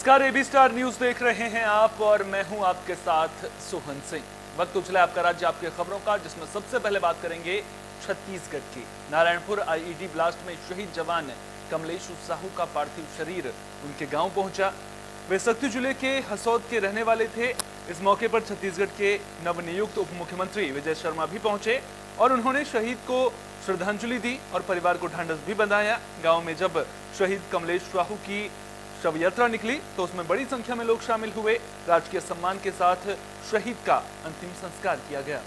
नमस्कार, AB star news देख रहे हैं आप और मैं हूं आपके साथ सोहन सिंह। वक्त उछला आपका राज्य आपके खबरों का, जिसमें सबसे पहले बात करेंगे छत्तीसगढ़ की। नारायणपुर आईईडी ब्लास्ट में शहीद जवान कमलेश साहू का पार्थिव शरीर उनके गांव पहुंचा। वे सक्ती जिले के हसौद के रहने वाले थे। इस मौके पर छत्तीसगढ़ के नवनियुक्त उप मुख्यमंत्री विजय शर्मा भी पहुंचे और उन्होंने शहीद को श्रद्धांजलि दी और परिवार को ढांढस भी बंधाया। गांव में जब शहीद कमलेश साहू की शव यात्रा निकली तो उसमें बड़ी संख्या में लोग शामिल हुए। राजकीय सम्मान के साथ शहीद का अंतिम संस्कार किया गया।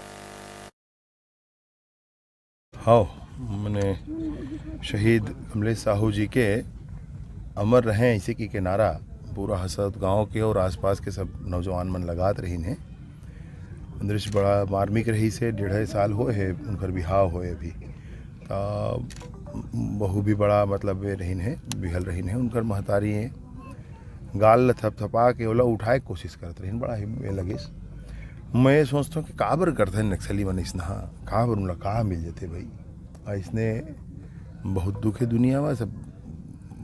मैंने शहीद कमलेश साहू जी के अमर रहे इसी की नारा पूरा हसद गांव के और आसपास के सब नौजवान मन लगात रही हैं। दृश्य बड़ा मार्मिक रही से 1.5 साल हुए है उनकर बिहाव होए अभी बहू भी बड़ा मतलब रही है बिहल रही है। उनकर महतारी है गाल थपथपा के ओला उठाए कोशिश करते रही, बड़ा ही लगे। मैं सोचता हूँ कि काबर करते नक्सली मन इसना काबर उनला कहा मिल जाते भाई। इसने बहुत दुखे दुनिया वा सब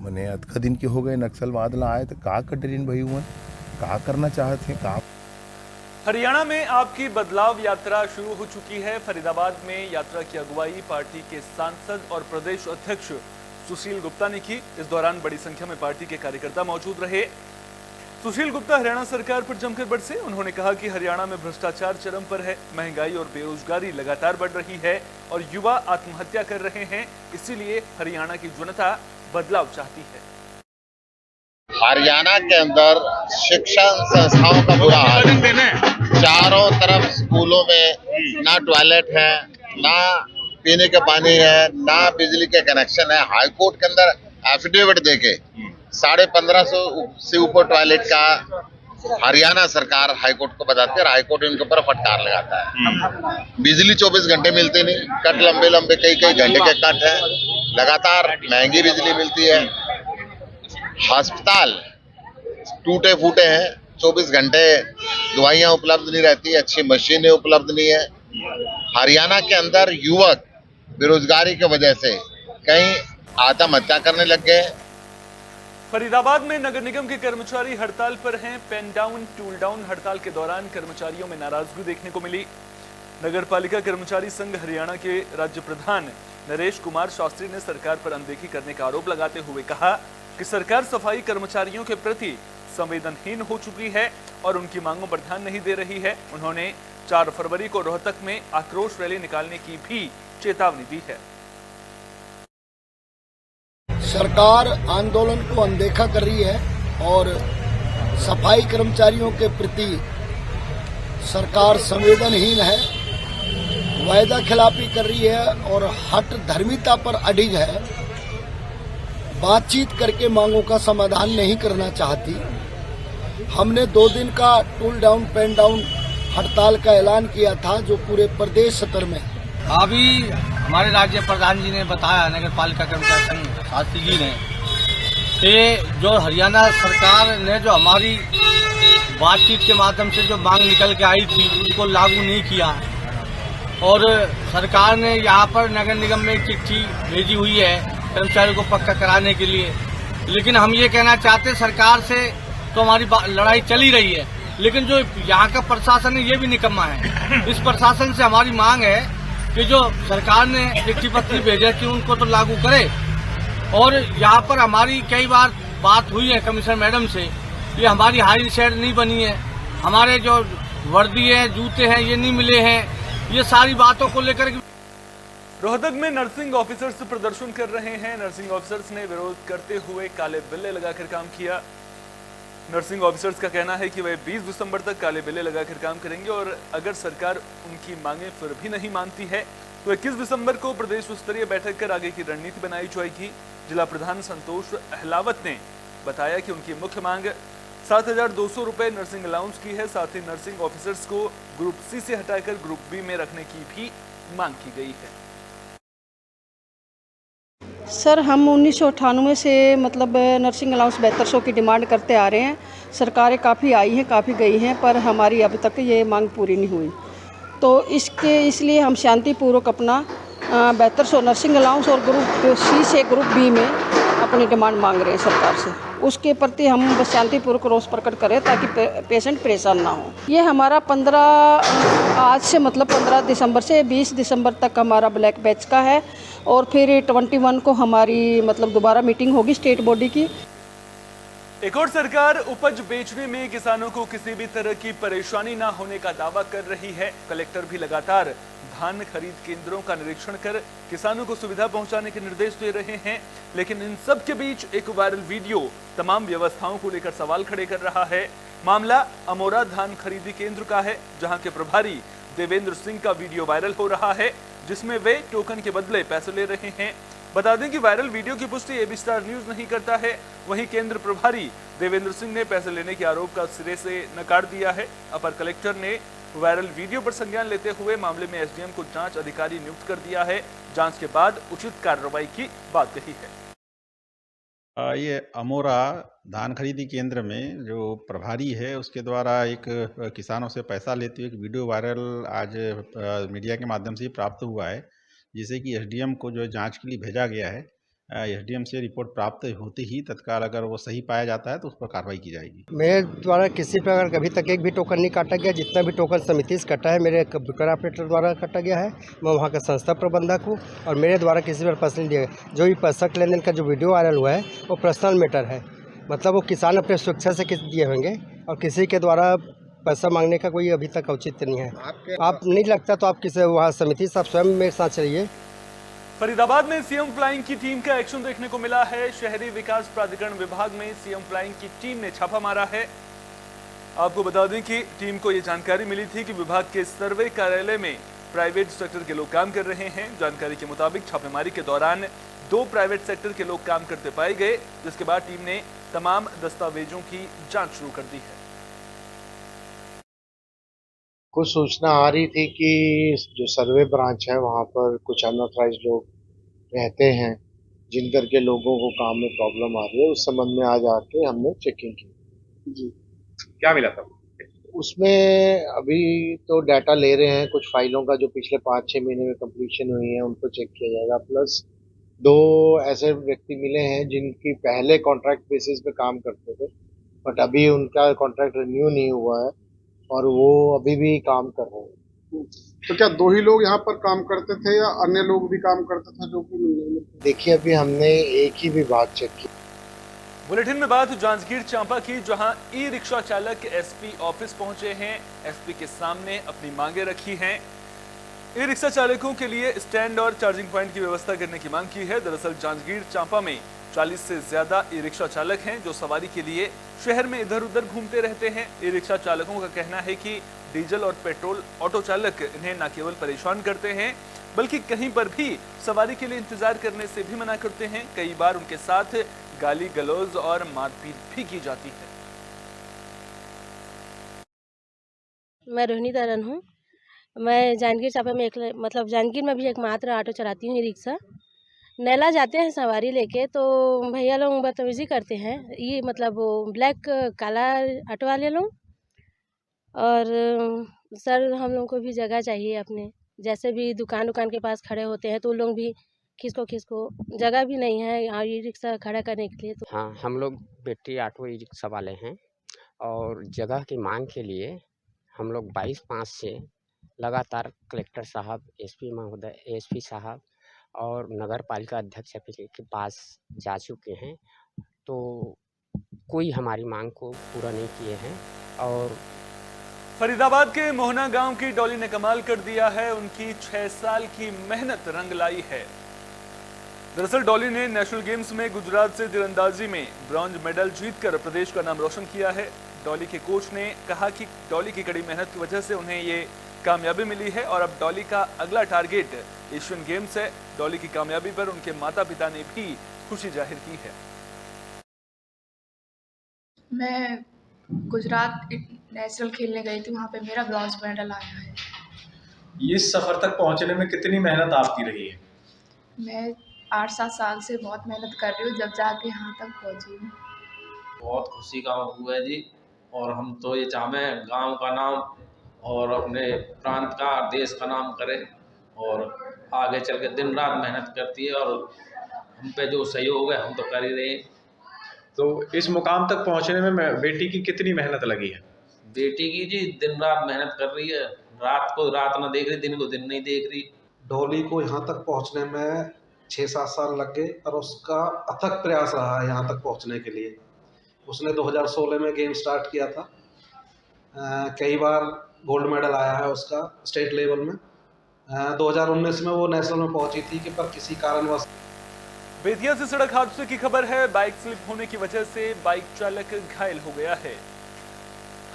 मैंने अतका दिन के हो गए नक्सलवाद ला आए तो का कटरीन भाई हुआ का करना चाहते हैं का। हरियाणा में आपकी बदलाव यात्रा शुरू हो चुकी है। फरीदाबाद में यात्रा की अगुवाई पार्टी के सांसद और प्रदेश अध्यक्ष सुशील गुप्ता ने की। इस दौरान बड़ी संख्या में पार्टी के कार्यकर्ता मौजूद रहे। सुशील गुप्ता हरियाणा सरकार पर जमकर बरसे। उन्होंने कहा कि हरियाणा में भ्रष्टाचार चरम पर है, महंगाई और बेरोजगारी लगातार बढ़ रही है और युवा आत्महत्या कर रहे हैं। इसीलिए हरियाणा की जनता बदलाव चाहती है। हरियाणा के अंदर शिक्षण संस्थाओं का बुरा हाल है। चारों तरफ स्कूलों में ना टॉयलेट है, ना पीने का पानी है, ना बिजली के कनेक्शन है। हाईकोर्ट के अंदर एफिडेविट देके 1550 से ऊपर टॉयलेट का हरियाणा सरकार हाईकोर्ट को बताती है और हाईकोर्ट उनके ऊपर फटकार लगाता है। बिजली 24 घंटे मिलती नहीं, कट लंबे लंबे कई घंटे के कट है। लगातार महंगी बिजली मिलती है। अस्पताल टूटे फूटे हैं, 24 घंटे दवाइयां उपलब्ध नहीं रहती, अच्छी मशीनें उपलब्ध नहीं है। हरियाणा के अंदर युवक बेरोजगारी की वजह से कहीं आत्महत्या करने लग गए। फरीदाबाद में नगर निगम के कर्मचारी हड़ताल पर हैं। पेन डाउन टूल डाउन हड़ताल के दौरान कर्मचारियों में नाराजगी देखने को मिली। नगर पालिका कर्मचारी संघ हरियाणा के राज्य प्रधान नरेश कुमार शास्त्री ने सरकार पर अनदेखी करने का आरोप लगाते हुए कहा कि सरकार सफाई कर्मचारियों के प्रति संवेदनहीन हो चुकी है और उनकी मांगों पर ध्यान नहीं दे रही है। उन्होंने 4 फरवरी को रोहतक में आक्रोश रैली निकालने की भी चेतावनी दी है। सरकार आंदोलन को अनदेखा कर रही है और सफाई कर्मचारियों के प्रति सरकार संवेदनहीन है, वायदा खिलाफी कर रही है और हट धर्मिता पर अडिग है। बातचीत करके मांगों का समाधान नहीं करना चाहती। हमने 2 दिन का टूल डाउन पेन डाउन हड़ताल का ऐलान किया था जो पूरे प्रदेश स्तर में। अभी हमारे राज्य प्रधान जी ने बताया, नगर पालिका कर्मचारी संघ शास्त्री जी ने, कि जो हरियाणा सरकार ने जो हमारी बातचीत के माध्यम से जो मांग निकल के आई थी उसको लागू नहीं किया और सरकार ने यहाँ पर नगर निगम में एक चिट्ठी भेजी हुई है कर्मचारियों को पक्का कराने के लिए। लेकिन हम ये कहना चाहते हैं, सरकार से तो हमारी लड़ाई चली रही है, लेकिन जो यहाँ का प्रशासन है ये भी निकम्मा है। इस प्रशासन से हमारी मांग है कि जो सरकार ने चिट्ठी पत्री भेजे थी उनको तो लागू करे। और यहाँ पर हमारी कई बार बात हुई है कमिश्नर मैडम से, ये हमारी हाई शेड नहीं बनी है, हमारे जो वर्दी है जूते हैं ये नहीं मिले हैं, ये सारी बातों को लेकर। रोहतक में नर्सिंग ऑफिसर्स प्रदर्शन कर रहे हैं। नर्सिंग ऑफिसर्स ने विरोध करते हुए काले बिल्ले लगाकर काम किया। नर्सिंग ऑफिसर्स का कहना है कि वे 20 दिसंबर तक काले बिल्ले लगाकर काम करेंगे और अगर सरकार उनकी मांगें फिर भी नहीं मानती है तो 21 दिसंबर को प्रदेश स्तरीय बैठक कर आगे की रणनीति बनाई जाएगी। जिला प्रधान संतोष अहलावत ने बताया कि उनकी मुख्य मांग 7,200 रुपए नर्सिंग अलाउंस की है। साथ ही नर्सिंग ऑफिसर्स को ग्रुप सी से हटाकर ग्रुप बी में रखने की भी मांग की गई है। सर, हम 1998 से मतलब नर्सिंग अलाउंस 7200 की डिमांड करते आ रहे हैं। सरकारें काफ़ी आई हैं, काफ़ी गई हैं, पर हमारी अभी तक ये मांग पूरी नहीं हुई। तो इसलिए हम शांतिपूर्वक अपना 7200 नर्सिंग अलाउंस और ग्रुप सी से ग्रुप बी में अपनी डिमांड मांग रहे हैं सरकार से। उसके प्रति हम बस शांतिपूर्वक रोष प्रकट करें ताकि पेशेंट परेशान ना हो। ये हमारा 15 आज से मतलब 15 दिसंबर से 20 दिसंबर तक हमारा ब्लैक बैच का है और फिर 21 को हमारी मतलब दोबारा मीटिंग होगी स्टेट बॉडी की। एक और सरकार उपज बेचने में किसानों को किसी भी तरह की परेशानी ना होने का दावा कर रही है। कलेक्टर भी लगातार धान खरीद केंद्रों का निरीक्षण कर किसानों को सुविधा पहुंचाने के निर्देश दे रहे हैं, लेकिन इन सब के बीच एक वायरल वीडियो तमाम व्यवस्थाओं को लेकर सवाल खड़े कर रहा है। मामला अमोरा धान खरीदी केंद्र का है, जहां के प्रभारी देवेंद्र सिंह का वीडियो वायरल हो रहा है, जिसमें वे टोकन के बदले पैसे ले रहे हैं। बता दें कि वायरल वीडियो की पुष्टि एबी स्टार न्यूज नहीं करता है। वहीं केंद्र प्रभारी देवेंद्र सिंह ने पैसे लेने के आरोप का सिरे से नकार दिया है। अपर कलेक्टर ने वायरल वीडियो पर संज्ञान लेते हुए मामले में एसडीएम को जांच अधिकारी नियुक्त कर दिया है। जांच के बाद उचित कार्रवाई की बात कही है। ये अमोरा धान खरीदी केंद्र में जो प्रभारी है उसके द्वारा एक किसानों से पैसा लेते हुए एक वीडियो वायरल आज मीडिया के माध्यम से प्राप्त हुआ है, जिसे कि एसडीएम को जो है जांच के लिए भेजा गया है। एसडीएम से रिपोर्ट प्राप्त होते ही तत्काल अगर वो सही पाया जाता है तो उस पर कार्रवाई की जाएगी। मेरे द्वारा किसी प्रकार कभी तक एक भी टोकन नहीं काटा गया। जितना भी टोकन समिति से कटा है मेरे कंप्यूटर ऑपरेटर द्वारा काटा गया है। मैं वहाँ का संस्था प्रबंधक हूँ और मेरे द्वारा किसी पर पैसा नहीं दिया गया। जो भी पैसा लेन देन का जो वीडियो वायरल हुआ है वो पर्सनल मैटर है, मतलब वो किसान अपने स्वेच्छा से दिए होंगे और किसी के द्वारा पैसा मांगने का कोई अभी तक औचित्य नहीं है। आप नहीं लगता तो आप किसी वहाँ समिति से आप स्वयं मेरे साथ चलिए। फरीदाबाद में सीएम फ्लाइंग की टीम का एक्शन देखने को मिला है। शहरी विकास प्राधिकरण विभाग में सीएम फ्लाइंग की टीम ने छापा मारा है। आपको बता दें कि टीम को यह जानकारी मिली थी कि विभाग के सर्वे कार्यालय में प्राइवेट सेक्टर के लोग काम कर रहे हैं। जानकारी के मुताबिक छापेमारी के दौरान 2 प्राइवेट सेक्टर के लोग काम करते पाए गए, जिसके बाद टीम ने तमाम दस्तावेजों की जांच शुरू कर दी है। कुछ सूचना आ रही थी कि जो सर्वे ब्रांच है वहाँ पर कुछ अनऑथराइज्ड लोग रहते हैं, जिन करके लोगों को काम में प्रॉब्लम आ रही है। उस संबंध में आज आके हमने चेकिंग की। जी, क्या मिला था उसमें? अभी तो डाटा ले रहे हैं, कुछ फाइलों का जो पिछले 5-6 महीने में कंप्लीशन हुई है उनको चेक किया जाएगा। प्लस 2 ऐसे व्यक्ति मिले हैं जिनकी पहले कॉन्ट्रैक्ट बेसिस पे काम करते थे, बट अभी उनका कॉन्ट्रैक्ट रिन्यू नहीं हुआ है और वो अभी भी काम कर रहे हैं। तो क्या 2 ही लोग यहाँ पर काम करते थे या अन्य लोग भी काम करते थे जो कि मिलने में? देखिए, अभी हमने एक ही विभाग चेक किया। बुलेटिन में बात जांजगीर चांपा की, जहां ई रिक्शा चालक एसपी ऑफिस पहुंचे हैं। एसपी के सामने अपनी मांगे रखी हैं। ई रिक्शा चालकों के लिए स्टैंड और चार्जिंग पॉइंट की व्यवस्था करने की मांग की है। दरअसल जांजगीर चांपा में 40 से ज्यादा ई रिक्शा चालक हैं जो सवारी के लिए शहर में इधर उधर घूमते रहते हैं। ई रिक्शा चालकों का कहना है कि डीजल और पेट्रोल ऑटो चालक इन्हें न केवल परेशान करते हैं बल्कि कहीं पर भी सवारी के लिए इंतजार करने से भी मना करते हैं। कई बार उनके साथ गाली गलौज और मारपीट भी की जाती है। मैं रोहिणी दरन हूँ। मैं जांजगीर चांपा में मतलब जांजगीर में भी एक मात्र ऑटो चलाती हूँ, ई रिक्शा। नैला जाते हैं सवारी लेके तो भैया लोग बदतमीजी करते हैं। ये मतलब वो ब्लैक काला ऑटो वाले लोग। और सर, हम लोगों को भी जगह चाहिए अपने, जैसे भी दुकान के पास खड़े होते हैं तो उन लोग भी किसको जगह भी नहीं है यहाँ ई रिक्शा खड़ा करने के लिए। तो हाँ, हम लोग बैटरी ऑटो ई रिक्शा वाले हैं और जगह की मांग के लिए हम लोग 22/5 से लगातार कलेक्टर साहब, एसपी महोदय, एसपी साहब और नगर पालिका अध्यक्ष के पास जा चुके हैं, तो कोई हमारी मांग को पूरा नहीं किए हैं। और फरीदाबाद के मोहना गांव की डॉली ने कमाल कर दिया है। उनकी 6 साल की मेहनत रंग लाई है। दरअसल डॉली ने नेशनल गेम्स में गुजरात से तीरंदाजी में ब्रॉन्ज मेडल जीतकर प्रदेश का नाम रोशन किया है। डॉली के कोच ने कहा कि डॉली की कड़ी मेहनत की वजह से उन्हें ये कामयाबी मिली है और अब डॉली का अगला टारगेट एशियन गेम्स है। डॉली की कामयाबी पर उनके माता पिता ने भी खुशी जाहिर की है। मैं गुजरात नेशनल खेलने गई थी, वहाँ पे मेरा ब्रॉन्ज मेडल आया है। इस सफर तक पहुँचने में कितनी मेहनत आपकी रही है? मैं 8-7 साल से बहुत मेहनत कर रही हूँ, जब जाके यहाँ तक पहुँची हूँ। बहुत खुशी का हुआ है जी। और हम तो ये चाहते हैं गांव का नाम और अपने प्रांत का, देश का नाम करें और आगे चल के दिन रात मेहनत करती है और हम पे जो सहयोग है हम तो कर ही रहे हैं। तो इस मुकाम तक पहुंचने में बेटी की कितनी मेहनत लगी है? बेटी की जी दिन रात मेहनत कर रही है, रात को रात ना देख रही, दिन को दिन नहीं देख रही। डॉली को यहाँ तक पहुँचने में 6-7 साल लग गए और उसका अथक प्रयास रहा है यहाँ तक पहुँचने के लिए। उसने 2016 में गेम स्टार्ट किया था, कई बार गोल्ड मेडल आया है उसका स्टेट लेवल में। 2019 में वो नेशनल में पहुंची थी कि पर किसी कारणवश। बेतिया से सड़क हादसे की खबर है। बाइक स्लिप होने की वजह से बाइक चालक घायल हो गया है।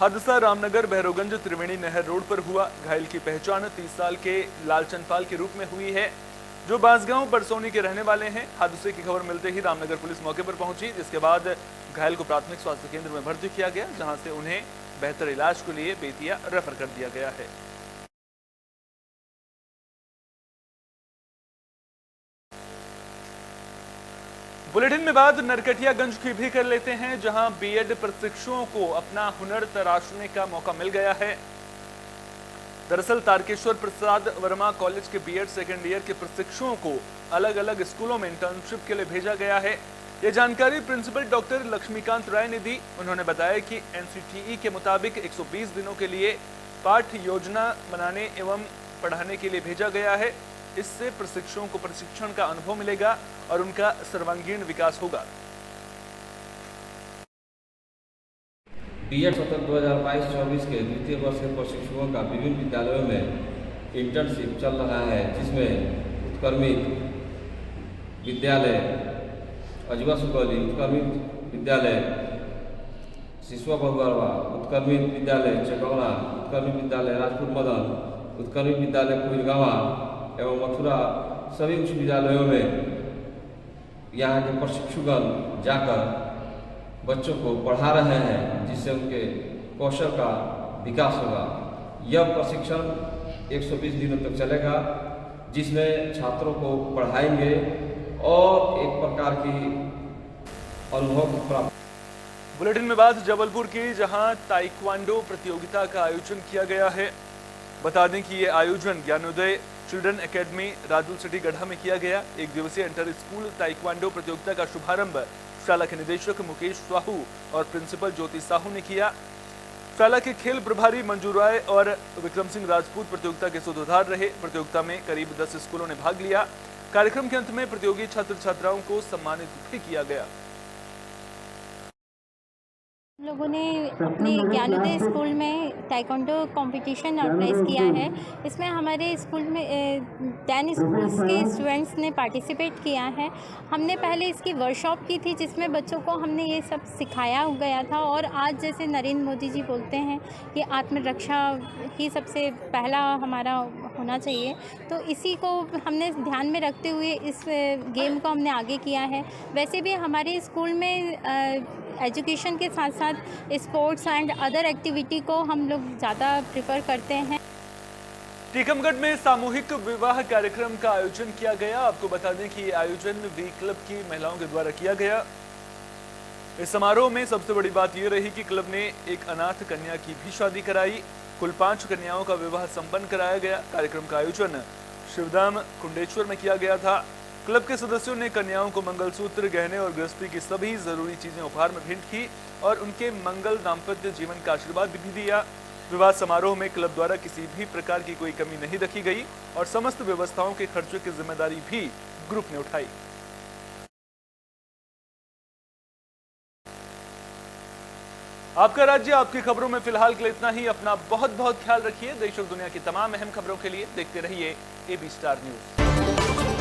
हादसा रामनगर भैरवगंज त्रिवेणी नहर रोड पर हुआ। घायल की पहचान 30 साल के लालचंद पाल के रूप में हुई है, जो बांसगांव बरसोनी के रहने वाले हैं। हादसे की खबर मिलते ही रामनगर पुलिस मौके पर पहुंची, जिसके बाद घायल को प्राथमिक स्वास्थ्य केंद्र में भर्ती किया गया, जहां से उन्हें बेहतर इलाज के लिए बेतिया रेफर कर दिया गया है। बुलेटिन में बात नरकटियागंज की भी कर लेते हैं, जहां बीएड प्रशिक्षुओं को अपना हुनर तराशने का मौका मिल गया है। दरअसल तारकेश्वर प्रसाद वर्मा कॉलेज के बीएड सेकेंड ईयर के प्रशिक्षुओं को अलग अलग स्कूलों में इंटर्नशिप के लिए भेजा गया है। ये जानकारी प्रिंसिपल डॉक्टर लक्ष्मीकांत राय ने दी। उन्होंने बताया कि एनसीटीई के मुताबिक 120 दिनों के लिए पाठ योजना बनाने एवं पढ़ाने के लिए भेजा गया है। इससे प्रशिक्षुओं को प्रशिक्षण का अनुभव मिलेगा और उनका सर्वांगीण विकास होगा। बीएड सत्र 2022-24 के द्वितीय वर्ष के प्रशिक्षुओं का विभिन्न विद्यालयों में इंटर्नशिप चल रहा है, जिसमें उत्क्रमित विद्यालय अजवा सुगौली, उत्क्रमित विद्यालय सिसवा बहुअरवा, उत्क्रमित विद्यालय चकौड़ा, उत्क्रमित विद्यालय राजपुर मदन, उत्क्रमित विद्यालय कुइरगावा एवं मथुरा सभी उच्च विद्यालयों में यहाँ के प्रशिक्षुगण जाकर बच्चों को पढ़ा रहे हैं, जिससे उनके कौशल का विकास होगा। यह प्रशिक्षण 120 दिनों तक चलेगा, जिसमें छात्रों को पढ़ाएंगे और एक प्रकार की अनुभव प्राप्त। बुलेटिन में बात जबलपुर की, जहां ताइक्वांडो प्रतियोगिता का आयोजन किया गया है। बता दें कि ये आयोजन Gyanodaya children academy Rajul city Garha में किया गया। एक दिवसीय इंटर स्कूल ताइक्वांडो प्रतियोगिता का शुभारंभ शाला के निदेशक मुकेश साहू और प्रिंसिपल ज्योति साहू ने किया। शाला के खेल प्रभारी मंजू राय और विक्रम सिंह राजपूत प्रतियोगिता के सूत्रधार रहे। प्रतियोगिता में करीब 10 स्कूलों ने भाग लिया। कार्यक्रम के अंत में प्रतियोगी छात्र छात्राओं को सम्मानित भी किया गया। लोगों ने अपने ज्ञानोदय स्कूल में ताइक्वांडो कंपटीशन ऑर्गेनाइज किया है। इसमें हमारे स्कूल में 10 स्कूल्स के स्टूडेंट्स ने पार्टिसिपेट किया है। हमने पहले इसकी वर्कशॉप की थी, जिसमें बच्चों को हमने ये सब सिखाया गया था। और आज जैसे नरेंद्र मोदी जी बोलते हैं कि आत्मरक्षा ही सबसे पहला हमारा होना चाहिए, तो इसी को हमने ध्यान में रखते हुए इस गेम को हमने आगे किया है। वैसे भी हमारे स्कूल में एजुकेशन के साथ साथ स्पोर्ट्स एंड अदर एक्टिविटी को हम लोग ज़्यादा प्रेफर करते हैं। टीकमगढ़ में सामूहिक विवाह कार्यक्रम का आयोजन किया गया। आपको बता दें कि ये आयोजन वी क्लब की महिलाओं के द्वारा किया गया। इस समारोह में सबसे बड़ी बात यह रही कि क्लब ने एक अनाथ कन्या की भी शादी कराई। कुल 5 कन्याओं का विवाह संपन्न कराया गया। कार्यक्रम का आयोजन शिवधाम कुंडेश्वर में किया गया था। क्लब के सदस्यों ने कन्याओं को मंगलसूत्र, गहने और गृहस्थी की सभी जरूरी चीजें उपहार में भेंट की और उनके मंगल दाम्पत्य जीवन का आशीर्वाद भी दिया। विवाह समारोह में क्लब द्वारा किसी भी प्रकार की कोई कमी नहीं रखी गई और समस्त व्यवस्थाओं के खर्चे की जिम्मेदारी भी ग्रुप ने उठाई। आपका राज्य आपकी खबरों में फिलहाल के लिए इतना ही। अपना बहुत बहुत ख्याल रखिए। देश और दुनिया की तमाम अहम खबरों के लिए देखते रहिए AB स्टार न्यूज।